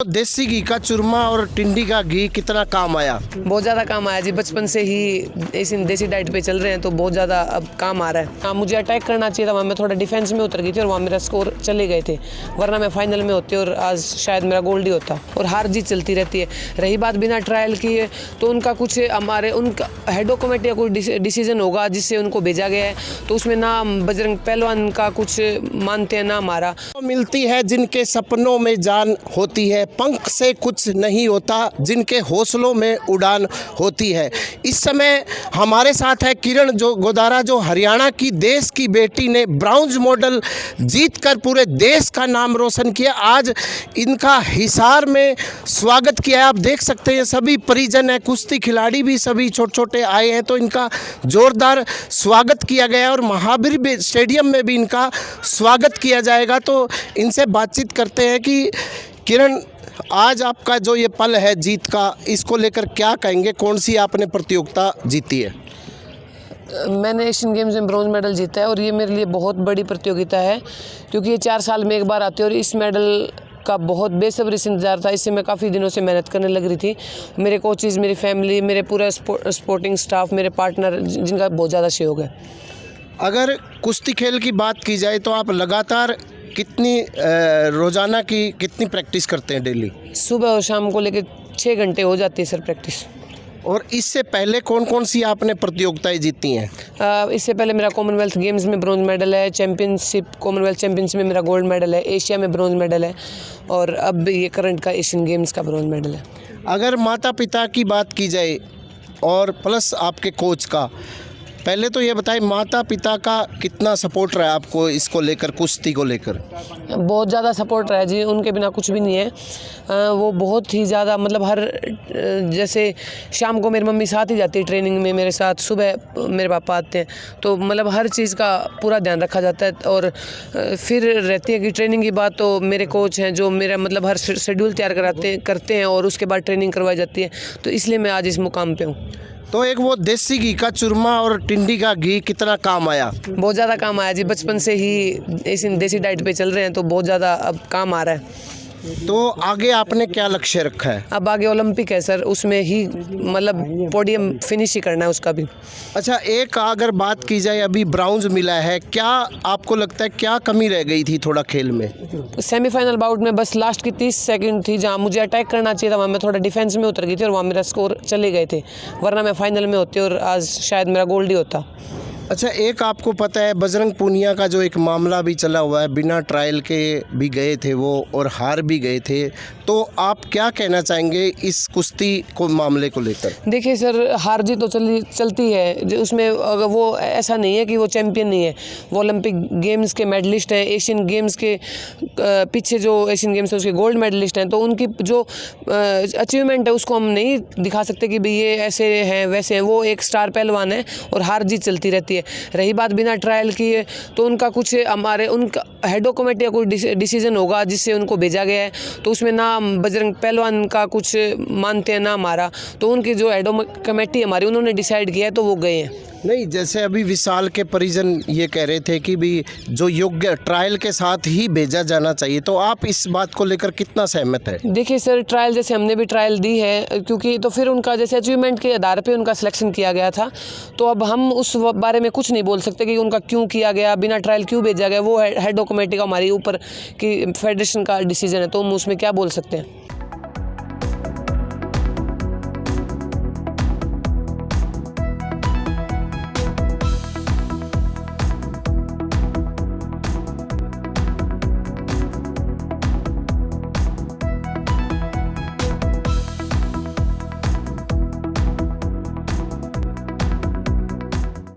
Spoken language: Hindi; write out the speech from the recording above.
देसी घी का चूरमा और टिंडी का घी कितना काम आया? बहुत ज़्यादा काम आया जी। बचपन से ही इस देसी डाइट पे चल रहे हैं तो बहुत ज़्यादा अब काम आ रहा है। हाँ, मुझे अटैक करना चाहिए था, वहाँ मैं थोड़ा डिफेंस में उतर गई थी और वहाँ मेरा स्कोर चले गए थे, वरना मैं फाइनल में होती और आज शायद मेरा गोल्ड ही होता। और हार जीत चलती रहती है। रही बात बिना ट्रायल किए तो उनका कुछ हमारे उनका हेडो कमेटी का कोई डिसीजन होगा जिससे उनको भेजा गया है, तो उसमें ना बजरंग पहलवान का कुछ मानते हैं ना हमारा। मिलती है जिनके सपनों में जान होती है, पंख से कुछ नहीं होता जिनके हौसलों में उड़ान होती है। इस समय हमारे साथ है किरण जो गोदारा, जो हरियाणा की देश की बेटी ने ब्राउन्ज मेडल जीतकर पूरे देश का नाम रोशन किया। आज इनका हिसार में स्वागत किया है। आप देख सकते हैं सभी परिजन है, कुश्ती खिलाड़ी भी सभी छोटे छोटे आए हैं, तो इनका जोरदार स्वागत किया गया और महावीर स्टेडियम में भी इनका स्वागत किया जाएगा। तो इनसे बातचीत करते हैं कि किरण, आज आपका जो ये पल है जीत का, इसको लेकर क्या कहेंगे? कौन सी आपने प्रतियोगिता जीती है? मैंने एशियन गेम्स में ब्रॉन्ज मेडल जीता है और ये मेरे लिए बहुत बड़ी प्रतियोगिता है, क्योंकि ये 4 साल में एक बार आती है और इस मेडल का बहुत बेसब्री से इंतजार था। इससे मैं काफ़ी दिनों से मेहनत करने लग रही थी। मेरे कोचेज़, मेरी फैमिली, मेरे पूरा स्पोर्टिंग स्टाफ, मेरे पार्टनर, जिनका बहुत ज़्यादा सहयोग है। अगर कुश्ती खेल की बात की जाए तो आप लगातार कितनी रोज़ाना की कितनी प्रैक्टिस करते हैं डेली? सुबह और शाम को लेकर 6 घंटे हो जाती है सर प्रैक्टिस। और इससे पहले कौन कौन सी आपने प्रतियोगिताएं जीती हैं? इससे पहले मेरा कॉमनवेल्थ गेम्स में ब्रॉन्ज मेडल है, चैम्पियनशिप कॉमनवेल्थ चैम्पियनशिप में मेरा गोल्ड मेडल है, एशिया में ब्रॉन्ज मेडल है और अब ये करंट का एशियन गेम्स का ब्रॉन्ज मेडल है। अगर माता पिता की बात की जाए और प्लस आपके कोच का, पहले तो ये बताएं माता पिता का कितना सपोर्ट रहा आपको इसको लेकर, कुश्ती को लेकर? बहुत ज़्यादा सपोर्ट रहा है जी, उनके बिना कुछ भी नहीं है। वो बहुत ही ज़्यादा, मतलब हर जैसे शाम को मेरी मम्मी साथ ही जाती है ट्रेनिंग में मेरे साथ, सुबह मेरे पापा आते हैं, तो मतलब हर चीज़ का पूरा ध्यान रखा जाता है। और फिर रहती है कि ट्रेनिंग की बात, तो मेरे कोच हैं जो मेरा मतलब हर शेड्यूल तैयार करते हैं और उसके बाद ट्रेनिंग करवाई जाती है, तो इसलिए मैं आज इस मुकाम पर हूँ। तो एक वो देसी घी का चूरमा और टिंडी का घी कितना काम आया? बहुत ज़्यादा काम आया जी। बचपन से ही इस देसी डाइट पे चल रहे हैं तो बहुत ज़्यादा अब काम आ रहा है। तो आगे आपने क्या लक्ष्य रखा है? अब आगे ओलंपिक है सर, उसमें ही मतलब पोडियम फिनिश ही करना है उसका भी। अच्छा, एक अगर बात की जाए, अभी ब्राउन्ज मिला है, क्या आपको लगता है क्या कमी रह गई थी थोड़ा खेल में? सेमीफाइनल बाउट में बस लास्ट की 30 सेकंड थी जहां मुझे अटैक करना चाहिए था, वहाँ मैं थोड़ा डिफेंस में उतर गई थी और वहाँ मेरा स्कोर चले गए थे, वरना मैं फाइनल में होती और आज शायद मेरा गोल्ड ही होता। अच्छा, एक आपको पता है बजरंग पूनिया का जो एक मामला भी चला हुआ है, बिना ट्रायल के भी गए थे वो और हार भी गए थे, तो आप क्या कहना चाहेंगे इस कुश्ती को मामले को लेकर? देखिए सर, हार जीत तो चलती है उसमें, अगर वो ऐसा नहीं है कि वो चैम्पियन नहीं है, वो ओलंपिक गेम्स के मेडलिस्ट हैं, एशियन गेम्स के पीछे जो एशियन गेम्स है उसके गोल्ड मेडलिस्ट हैं, तो उनकी जो अचीवमेंट है उसको हम नहीं दिखा सकते कि भाई ये ऐसे हैं वैसे हैं। वो एक स्टार पहलवान है और हार जीत चलती रहती है। रही बात बिना ट्रायल किए तो उनका कुछ हमारे उनका हेडो कमेटी का कोई डिसीजन होगा जिससे उनको भेजा गया है, तो उसमें ना बजरंग पहलवान का कुछ मानते हैं ना हमारा, तो उनकी जो हेडो कमेटी हमारी उन्होंने डिसाइड किया है तो वो गए हैं। नहीं, जैसे अभी विशाल के परिजन ये कह रहे थे कि भी जो योग्य ट्रायल के साथ ही भेजा जाना चाहिए, तो आप इस बात को लेकर कितना सहमत है? देखिए सर, ट्रायल जैसे हमने भी ट्रायल दी है, क्योंकि तो फिर उनका जैसे अचीवमेंट के आधार पे उनका सिलेक्शन किया गया था, तो अब हम उस बारे में कुछ नहीं बोल सकते कि उनका क्यों किया गया, बिना ट्रायल क्यों भेजा गया। वो हेडो कमेटी का हमारे ऊपर की फेडरेशन का डिसीजन है, तो हम उसमें क्या बोल सकते हैं।